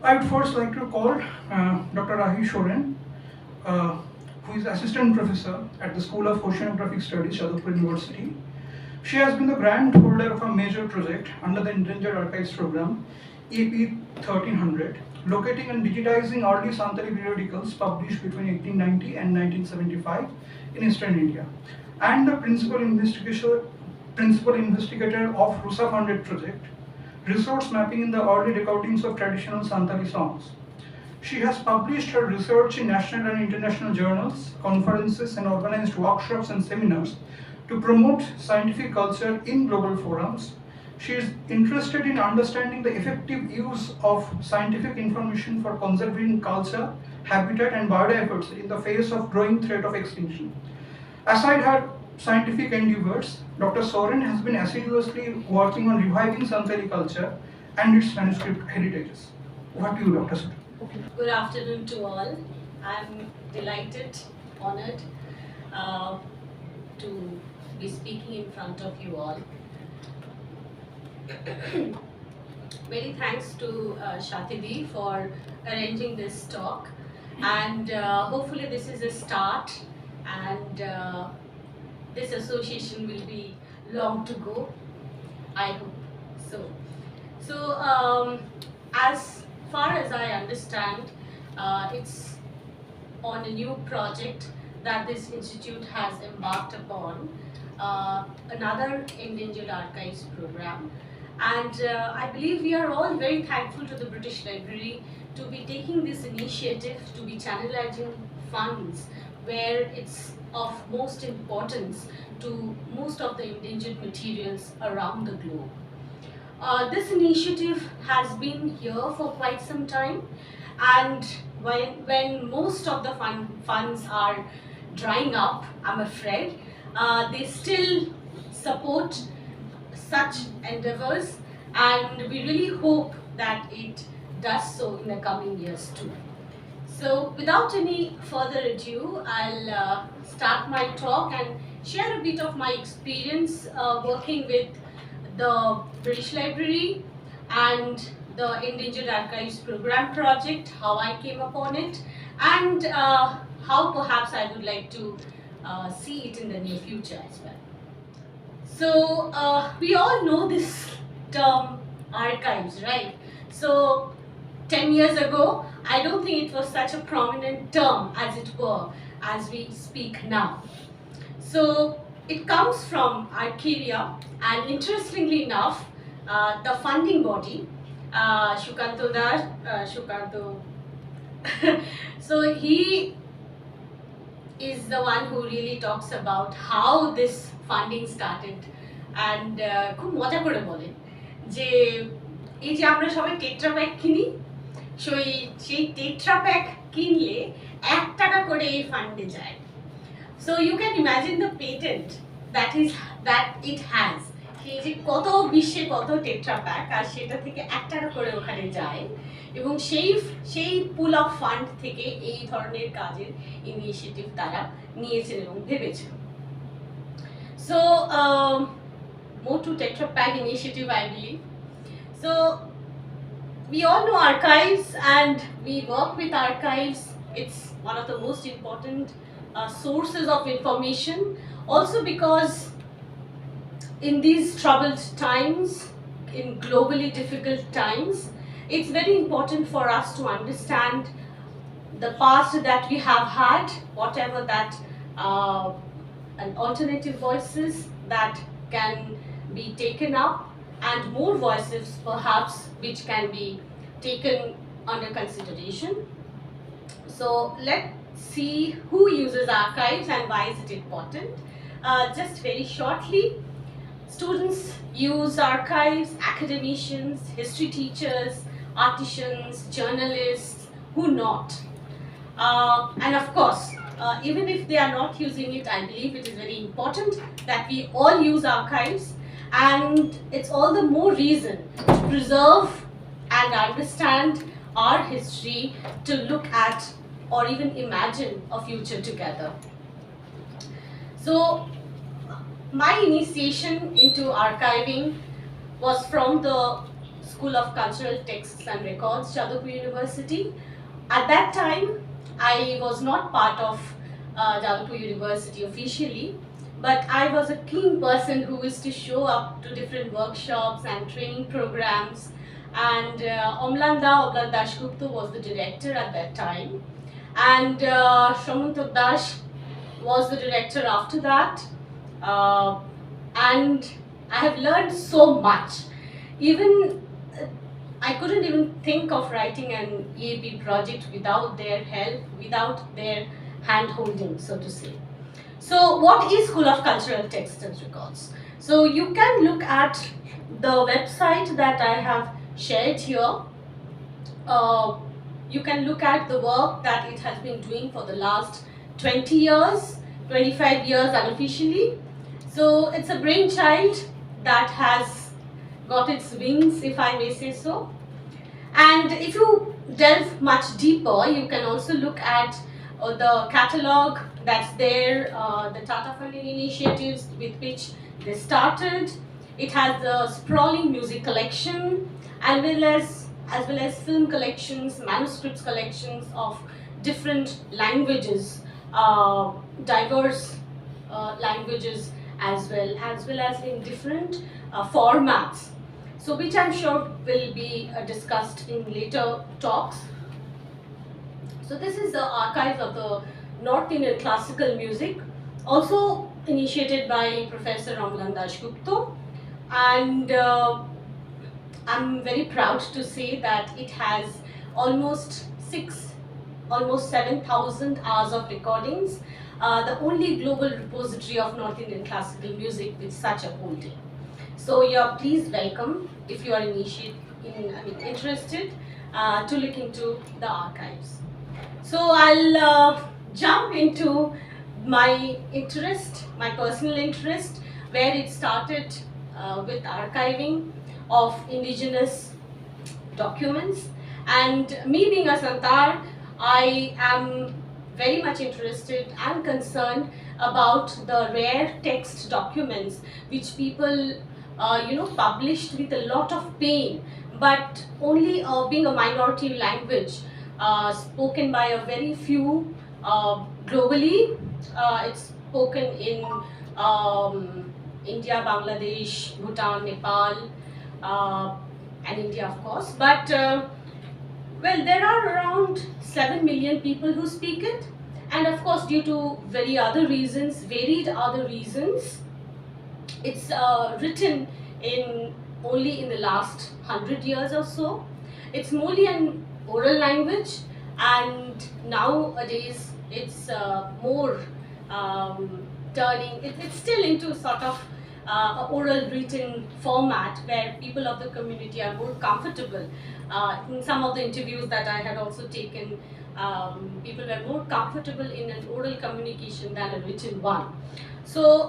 I would first like to call Dr. Rahi Soren, who is Assistant Professor at the School of Oceanographic Studies, Jadavpur University. She has been the grant holder of a major project under the Endangered Archives Program, EP 1300, locating and digitizing early Santali periodicals published between 1890 and 1975 in Eastern India, and the principal investigator of Rusa funded project, resource mapping in the early recordings of traditional Santali songs. She has published her research in national and international journals, conferences, and organized workshops and seminars to promote scientific culture in global forums. She is interested in understanding the effective use of scientific information for conserving culture, habitat, and biodiversity in the face of growing threat of extinction. Aside her scientific endeavors, Dr. Soren has been assiduously working on reviving Santali culture and its manuscript heritages. Over to you, Dr. Soren. Good afternoon to all. I'm delighted, honored to be speaking in front of you all. Many thanks to Shatidi for arranging this talk, and hopefully this is a start, and this association will be long to go. I hope so. As far as I understand, it's on a new project that this institute has embarked upon, another Endangered Archives program. And I believe we are all very thankful to the British Library to be taking this initiative, to be channelizing funds where it's of most importance to most of the endangered materials around the globe. This initiative has been here for quite some time, and when most of the funds are drying up, I'm afraid, they still support such endeavors, and we really hope that it does so in the coming years too. So without any further ado, I'll start my talk and share a bit of my experience working with the British Library and the Endangered Archives Program project, how I came upon it, and how perhaps I would like to see it in the near future as well. So we all know this term archives, right? So 10 years ago, I don't think it was such a prominent term as it were as we speak now. So it comes from Archivia, and interestingly enough, the funding body, Shukanto, so he is the one who really talks about how this funding started, and খুব মজা করে বলেন যে এই যে আমরা সবাই tetra pack কিনি, সেই টেট্রা প্যাক কিনলে 1 টাকা করে এই ফান্ডে যায়। So you can imagine the patent that it has. এই যে কত বিশ্বে কত টেট্রা প্যাক, আর সেটা থেকে 1 টাকা করে ওখানে যায়, এবং সেই পুল অফ ফান্ড থেকে এই ধরনের কাজের ইনিশিয়েটিভ তারা নিয়েছেন এবং ভেবেছেন। So more to Tetra Pak initiative, I believe. So we all know archives, and we work with archives. It's one of the most important sources of information, also because in these troubled times, in globally difficult times, it's very important for us to understand the past that we have had, whatever that and alternative voices that can be taken up, and more voices perhaps which can be taken under consideration. So let's see who uses archives and why is it important. Just very shortly, students use archives, academicians, history teachers, artisans, journalists, who not. And of course, even if they are not using it, I believe it is very important that we all use archives, and it's all the more reason to preserve and understand our history, to look at or even imagine a future together. So my initiation into archiving was from the School of Cultural Texts and Records, Jadavpur University. At that time, I was not part of Jadavpur University officially, but I was a keen person who used to show up to different workshops and training programs. And Omlan Dash Gupta was the director at that time. And Shamantak Dash was the director after that. And I have learned so much. Even I couldn't even think of writing an EAP project without their help, without their hand holding, so to say. So what is School of Cultural Texts and Records? So you can look at the website that I have shared here. You can look at the work that it has been doing for the last 20 years, 25 years unofficially. So it's a brainchild that has got its wings, if I may say so. And if you delve much deeper, you can also look at the catalog that's there, the Tata funding initiatives with which they started. It has the sprawling music collection, as well as film collections, manuscripts collections of different languages, diverse languages as well as in different formats. So which I'm sure will be discussed in later talks. So this is the archive of the North Indian classical music, also initiated by Professor Ramlan Das Gupta, and I'm very proud to say that it has almost 7,000 hours of recordings, the only global repository of North Indian classical music with such a holding. So you're please welcome if you are interested to look into the archives. So I'll jump into my interest, my personal interest, where it started with archiving of indigenous documents. And me being a Santar, I am very much interested and concerned about the rare text documents which people published with a lot of pain, but only being a minority language spoken by a very few globally. It's spoken in India, Bangladesh, Bhutan, Nepal, and India, of course. But well, there are around 7 million people who speak it, and of course, due to varied other reasons, it's written in only in the last 100 years or so. It's mostly an oral language, and nowadays it's more it's still into sort of oral written format where people of the community are more comfortable. In some of the interviews that I had also taken, people were more comfortable in an oral communication than a written one. So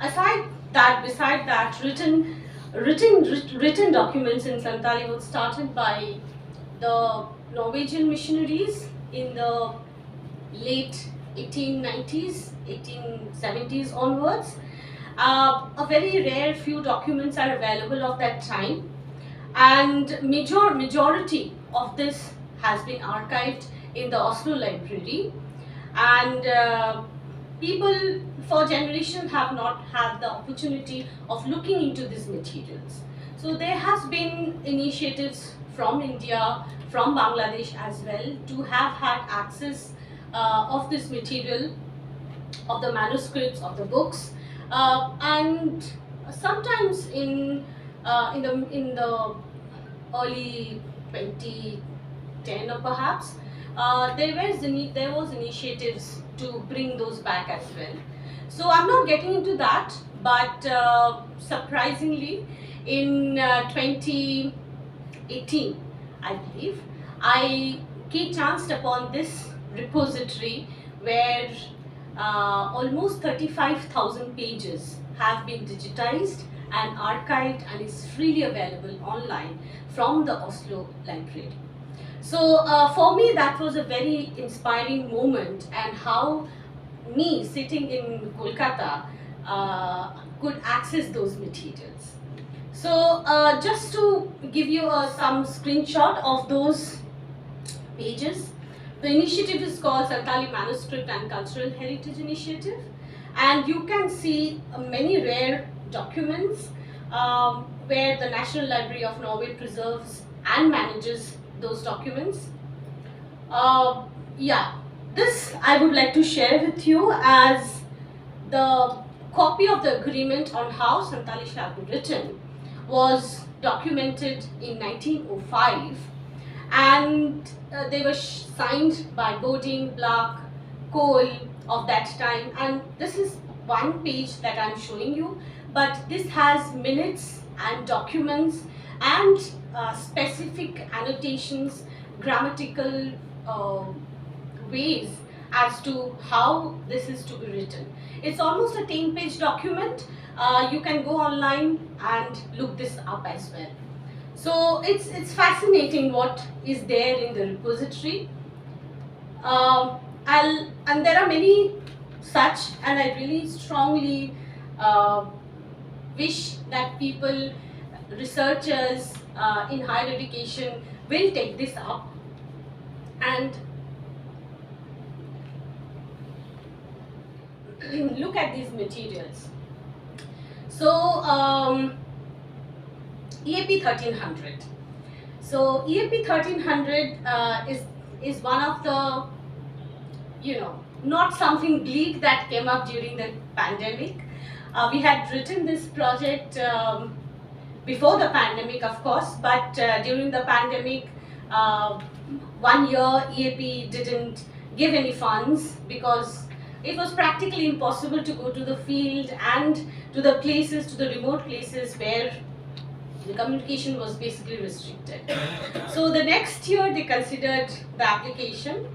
beside that, written documents in Santali were started by the Norwegian missionaries in the late 1890s, 1870s onwards. A very rare few documents are available of that time, and majority of this has been archived in the Oslo library, and people for generations have not had the opportunity of looking into these materials. So there has been initiatives from India, from Bangladesh as well, to have had access of this material, of the manuscripts, of the books, and sometimes in the early 2010 or perhaps, there was initiatives to bring those back as well. So I'm not getting into that, but surprisingly, in 2018, I believe, I chanced upon this repository where almost 35,000 pages have been digitized and archived and is freely available online from the Oslo library. So for me, that was a very inspiring moment, and how me sitting in Kolkata could access those materials. So just to give you some screenshot of those pages, the initiative is called Santali Manuscript and Cultural Heritage Initiative, and you can see many rare documents where the National Library of Norway preserves and manages those documents. Yeah, this I would like to share with you as the copy of the agreement on how Santali shall be written was documented in 1905, and they were signed by Boding, Black, Cole of that time, and this is one page that I'm showing you, but this has minutes and documents and specific annotations, grammatical ways as to how this is to be written. It's almost a 10-page document. You can go online and look this up as well. So it's fascinating what is there in the repository. And there are many such, and I really strongly wish that people, researchers in higher education will take this up and look at these materials. So EAP 1300. So EAP 1300 is one of the, not something bleak that came up during the pandemic. We had written this project before the pandemic, of course, but during the pandemic, 1 year EAP didn't give any funds because it was practically impossible to go to the field and to the places, to the remote places where the communication was basically restricted. So the next year they considered the application,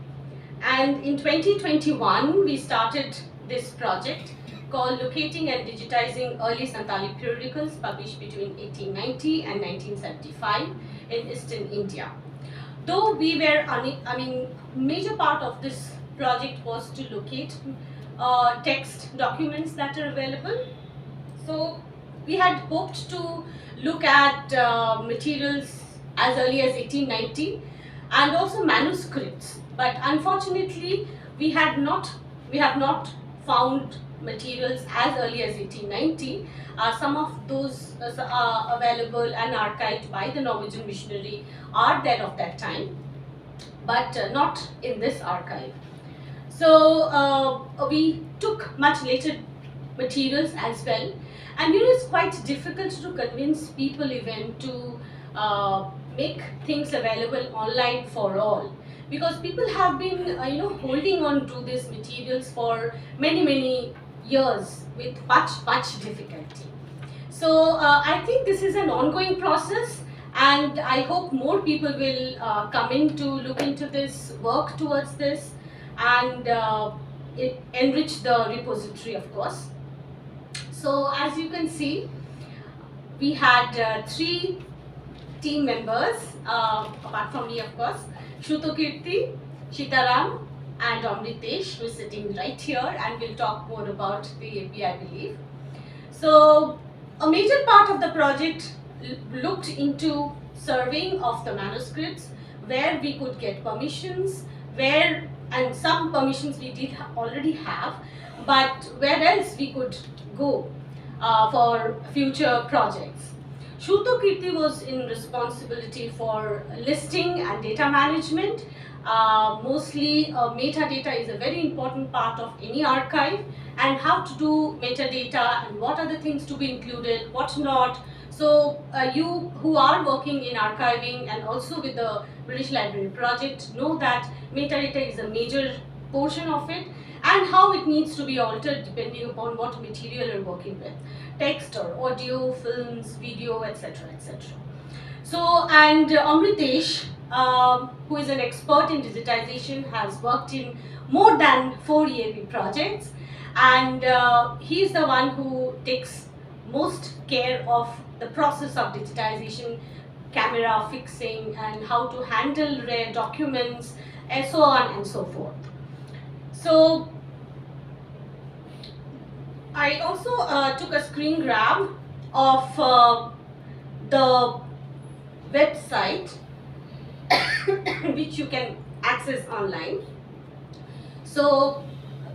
and in 2021 we started this project called Locating and Digitizing Early Santali Periodicals, published between 1890 and 1975 in Eastern India. Though we were, major part of this project was to locate text documents that are available. So we had hoped to look at materials as early as 1890 and also manuscripts, but unfortunately we have not found materials as early as 1890. Some of those are available and archived by the Norwegian Missionary are there of that time, but not in this archive. So we took much later materials as well, and it's quite difficult to convince people even to make things available online for all, because people have been holding on to these materials for many years with much difficulty. So I think this is an ongoing process, and I hope more people will come in to look into this, work towards this, and enrich the repository, of course. So as you can see, we had 3 team members, apart from me, of course: Shrutokirti, Shitaram, and Amritesh, who is sitting right here and will talk more about the AP, I believe. So a major part of the project looked into surveying of the manuscripts, where we could get permissions, and some permissions we did already have, but where else we could go for future projects. Shrutokirti was in responsibility for listing and data management. Mostly metadata is a very important part of any archive, and how to do metadata and what are the things to be included, what not. So you who are working in archiving and also with the British Library project know that metadata is a major portion of it, and how it needs to be altered depending upon what material you're working with, text or audio, films, video, etc. etc. So, and Amritesh, who is an expert in digitization, has worked in more than 4 EAP projects, and he is the one who takes most care of the process of digitization, camera fixing, and how to handle rare documents, and so on and so forth. So I also took a screen grab of the website which you can access online. So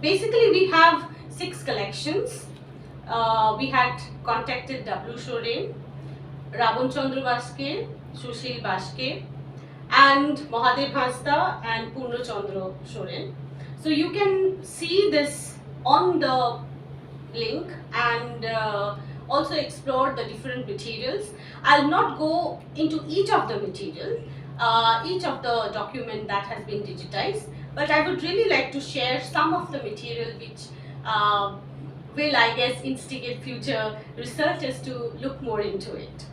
basically we have 6 collections. We had contacted W. Soren, Rabon Chandra Baske, Sushil Baske, and Mahadev Hasta and Purno Chandra Soren. So you can see this on the link and also explore the different materials. I'll not go into each of the materials, each of the document that has been digitized, but I would really like to share some of the material which will, I guess, instigate future researchers to look more into it.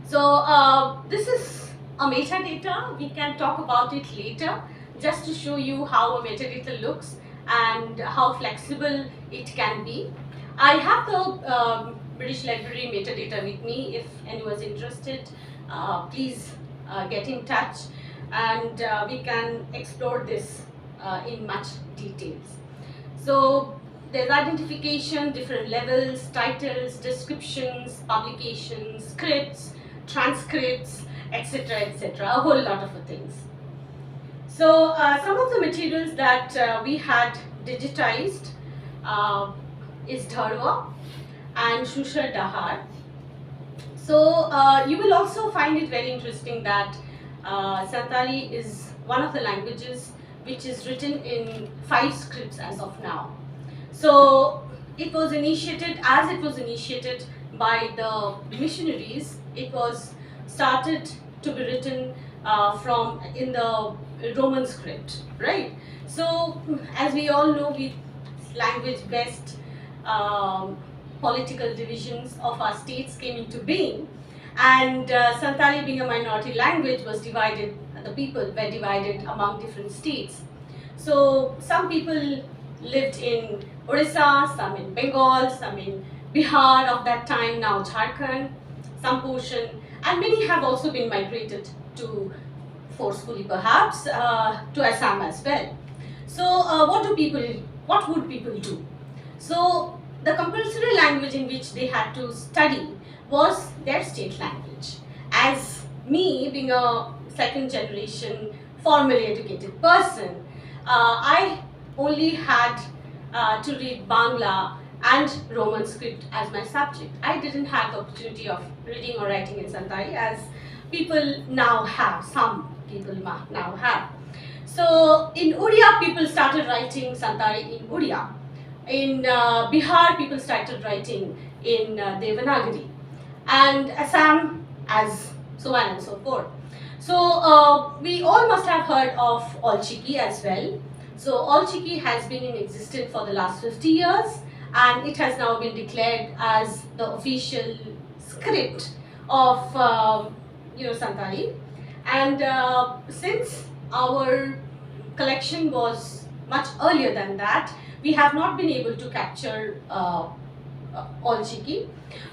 So this is a metadata. We can talk about it later, just to show you how a metadata looks and how flexible it can be. I have the British Library metadata with me. If anyone's interested, please get in touch and we can explore this in much details. So there's identification, different levels, titles, descriptions, publications, scripts, transcripts, etc., etc., a whole lot of things. So some of the materials that we had digitized is Dharwa and Shushar Dahar. So you will also find it very interesting that Santali is one of the languages which is written in 5 scripts as of now. So it was initiated by the missionaries. It was started to be written from in the Roman script, right? So as we all know, with language-based political divisions of our states came into being, and Santali, being a minority language, was divided. The people were divided among different states. So some people lived in Orissa, some in Bengal, some in Bihar of that time, now Jharkhand, some portion, and many have also been migrated to, forcefully perhaps, to Assam as well. So what would people do? So the compulsory language in which they had to study was their state language. As me, being a second generation formally educated person, I only had to read Bangla and Roman script as my subject. I didn't have the opportunity of reading or writing in Santali as people now have, some people now have. So in Odia, people started writing Santali in Odia. In Bihar, people started writing in Devanagari. And Assam, as so on and so forth. So we all must have heard of Olchiki as well. So Olchiki has been in existence for the last 50 years and it has now been declared as the official script of Santali. And since our collection was much earlier than that, we have not been able to capture Olchiki.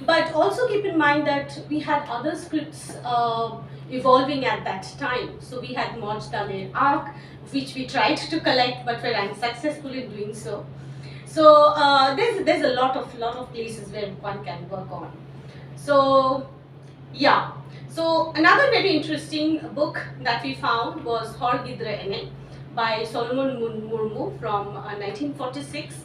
But also keep in mind that we had other scripts evolving at that time. So we had Moj Tamil Arc, which we tried to collect but were unsuccessful in doing so. So there's a lot of places where one can work on. So yeah. So another very interesting book that we found was Hor Gidre Ene by Solomon Murmu from 1946.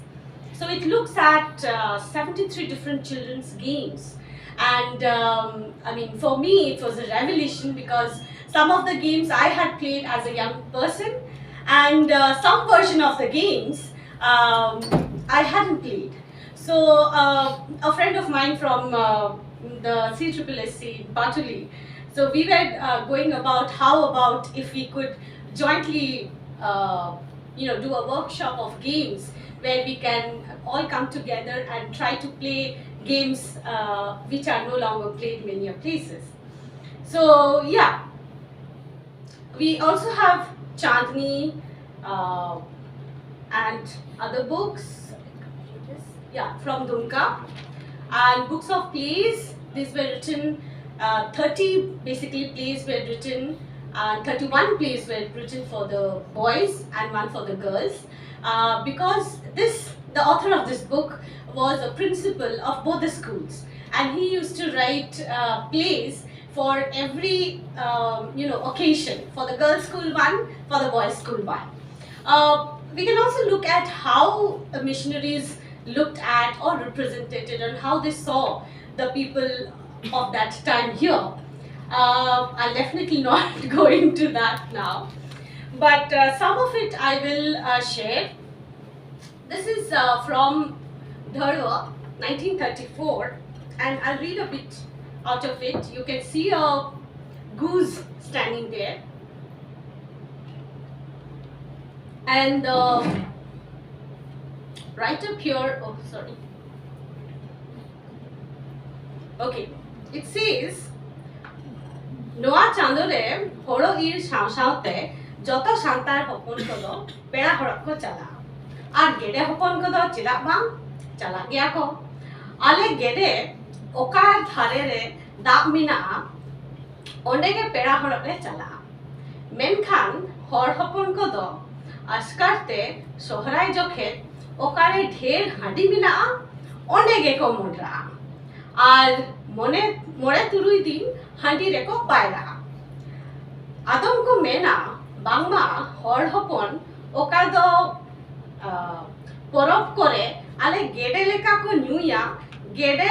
So it looks at 73 different children's games. And I mean, for me, it was a revelation because some of the games I had played as a young person and some version of the games I hadn't played. So a friend of mine from the CSSC in Patuli, so we were going about how about if we could jointly do a workshop of games where we can all come together and try to play games which are no longer played in many places. So yeah, we also have Chandni and other books, from Dunka, and books of plays. These were written, 30 basically plays were written, and 31 plays were written for the boys and 1 for the girls, because the author of this book was a principal of both the schools, and he used to write plays for every occasion, for the girls' school one, for the boys' school one. We can also look at how missionaries looked at or represented and how they saw the people of that time here. I'll definitely not go into that now, but some of it I will share. This is from Dharwa, 1934, and I'll read a bit out of it. You can see a goose standing there, and right up here, oh sorry, okay, it says Noa Chandore, Horo Ir Shaushaute, Joto Shantar Hopon Kodo, Pera Horako Chala. Ar Gede Hopon Kodo, Chilabang, Chala Giako. Ale Gede, Okar Tharere, Dak Mina, Ondege Pera Horake Chala. Menkhan, Hor Hopon Kodo, Askarte, Sohrai Jokhet, Okare Dher Hadi Mina, Ondege Komudra. Ar Mone Turui Din, Handi Reko Paira. Adam ko mena, Bangma, Hor Hopon, Okado Porop Kore, Ale Gede Leka ko Nuya, Gede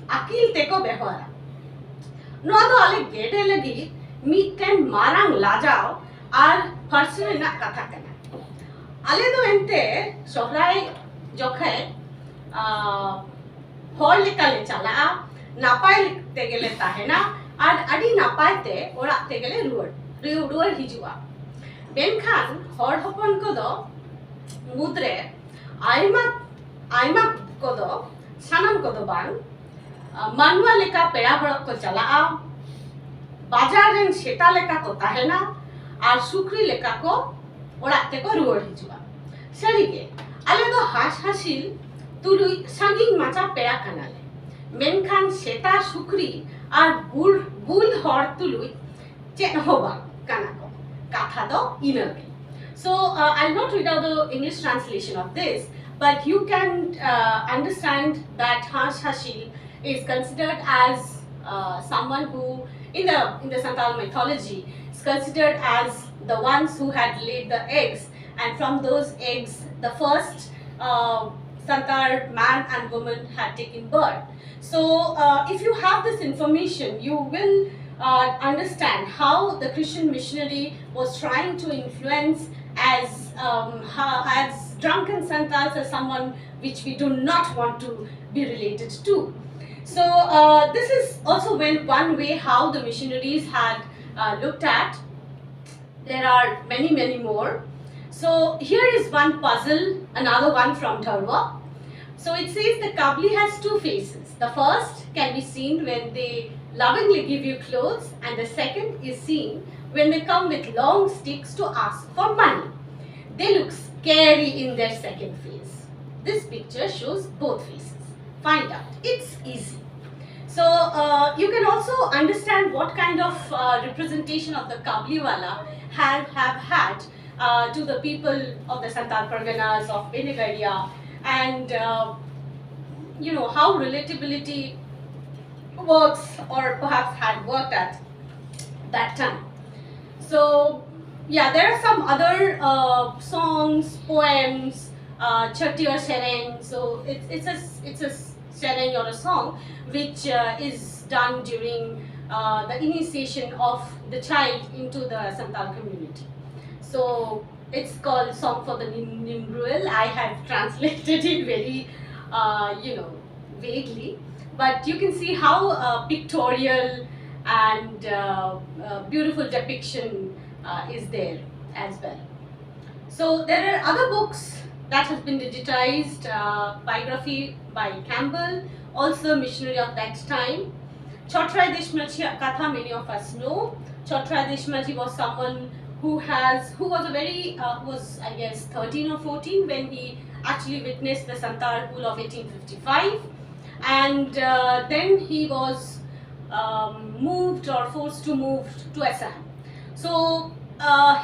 Akil Teko Behora. No other Ale Gede Legi, Mitten Marang Lajao, are personal na Katakana. Ale do ente, Sohrai Jokhe, Hor Leka Lechala, Napai Tegele Tahena. আর আডি না পাইতে ওরাতে গেলে রুয়ার হিজুয়া বেনখান হর হপন কদ মুদ্রে আইমা কদ সানাম কদ বান মানওয়া লেকা পেড়া হড়ক কো চালা বাজার rain সেটা লেকা কো তাহেনা আর সুক্রি লেকা কো ওরাতে কো রুয়ার হিজুয়া সারিকে আলে তো হাসিল তুলুই সাঙ্গিং মাচা পেড়া কানালে মেনখান সেটা সুক্রি আর বুল হর তুলুই চেন হবা কানাকো কথা দ ইনাকে. So I'll not read out the English translation of this, but you can understand that Hash Hashil is considered as someone who in the Santal mythology is considered as the ones who had laid the eggs, and from those eggs the first Santar man and woman had taken birth. So if you have this information, you will understand how the Christian missionary was trying to influence as drunken Santals as someone which we do not want to be related to. So this is also one way how the missionaries had looked at. There are many more. So here is one puzzle, another one from Dharwa. So it says the Kabli has two faces. The first can be seen when they lovingly give you clothes, and the second is seen when they come with long sticks to ask for money. They look scary in their second face. This picture shows both faces. Find out. It's easy. So you can also understand what kind of representation of the Kabliwala have had to the people of the Santal Parganas of Benegaria, and how relatability works or perhaps had worked at that time. So yeah, there are some other songs, poems, Chatti or Sereng. So it's a Sereng or a song which is done during the initiation of the child into the Santal community. So it's called Song for the Nimbruel. I have translated it very vaguely, but you can see how pictorial and beautiful depiction is there as well. So there are other books that have been digitized, biography by Campbell, also missionary of that time. Chotrai Deshmaji Katha, many of us know. Chotrai Deshmaji was someone who was I guess 13 or 14 when he actually witnessed the Santal Rule of 1855, and then he was moved or forced to move to Assam. So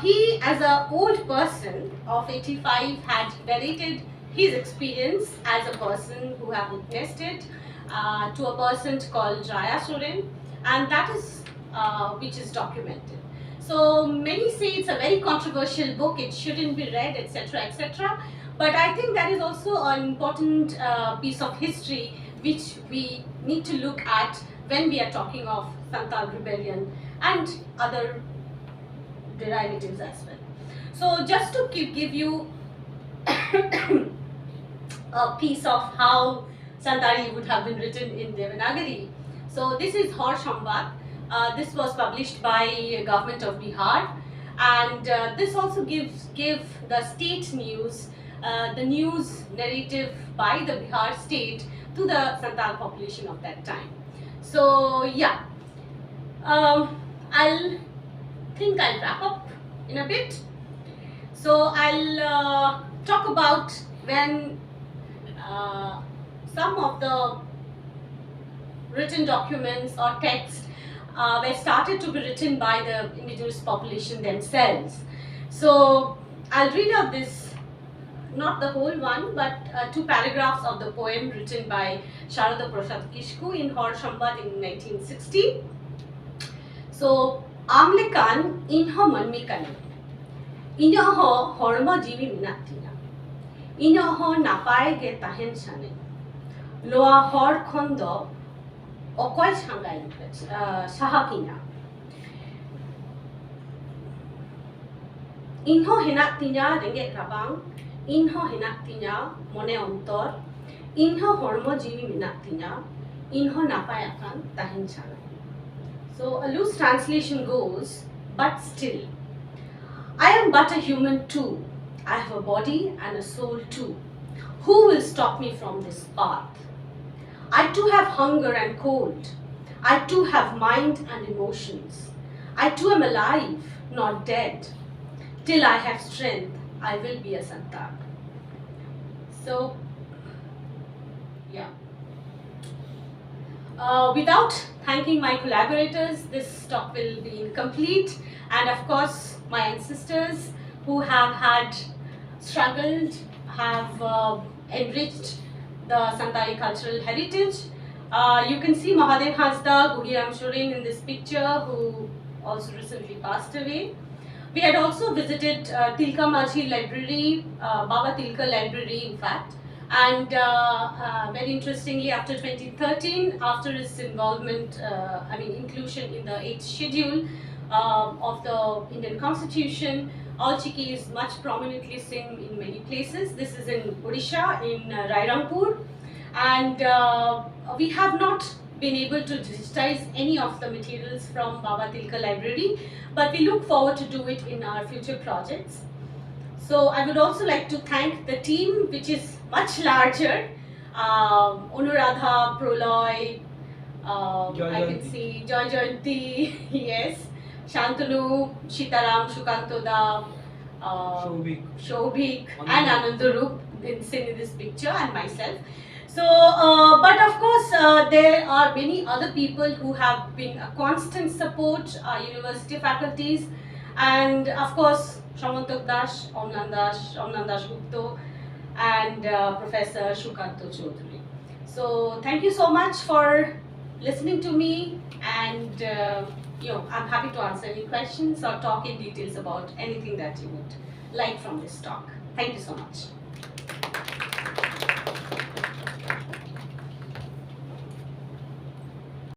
he, as an old person of 85, had narrated his experience as a person who had witnessed it, to a person called Rahi Soren, and that is which is documented. So many say it's a very controversial book, it shouldn't be read, etc., etc. But I think that is also an important piece of history which we need to look at when we are talking of Santal rebellion and other derivatives as well. So just to give you a piece of how Santali would have been written in Devanagari. So this is Hor Sambad. This was published by government of Bihar, and this also gave the state news, the news narrative by the Bihar state to the Santal population of that time. So yeah, I'll wrap up in a bit. So I'll talk about when some of the written documents or texts were started to be written by the indigenous population themselves. So I'll read out this, not the whole one, but 2 paragraphs of the poem written by Sharada Prasad Kishku in Hor Sambad in 1960. So, Amlekan inho manmikani, inho horma jivi minatina, inho napai ge tahen chane, loa hor kondo okoy changai sahakina. Inho henak tinya rengek rabang, inho henak tinya mone ontor, inho hormo jivi minak tinya, inho napai akan tahen chane. So a loose translation goes, but still, I am but a human too. I have a body and a soul too. Who will stop me from this path? I too have hunger and cold. I too have mind and emotions. I too am alive, not dead. Till I have strength, I will be a Santal. So, yeah. Without thanking my collaborators, this talk will be incomplete. And of course, my ancestors who have had struggled, have enriched the Santali cultural heritage. You can see Mahadev Hasda, Guhiram Shorin in this picture, who also recently passed away. We had also visited Tilka Majhi Library, Baba Tilka Library in fact. And very interestingly, after 2013, after his involvement, inclusion in the 8th schedule of the Indian Constitution, All Chiki is much prominently seen in many places. This is in Odisha, in Rairampur. And we have not been able to digitize any of the materials from Baba Tilka Library, but we look forward to do it in our future projects. So I would also like to thank the team, which is much larger. Anuradha, Proloy, I can see Joy Jayanti, yes, Shantanu, Shitaram, Shukantoda, Shobhik, and Anandarup seen in this picture, and myself. So, but of course, there are many other people who have been a constant support, university faculties, and of course, Shamantok Dash, Omnandash Gupta, and Professor Shukanto Chaudhary. So, thank you so much for listening to me, and I'm happy to answer any questions or talk in details about anything that you would like from this talk. Thank you so much.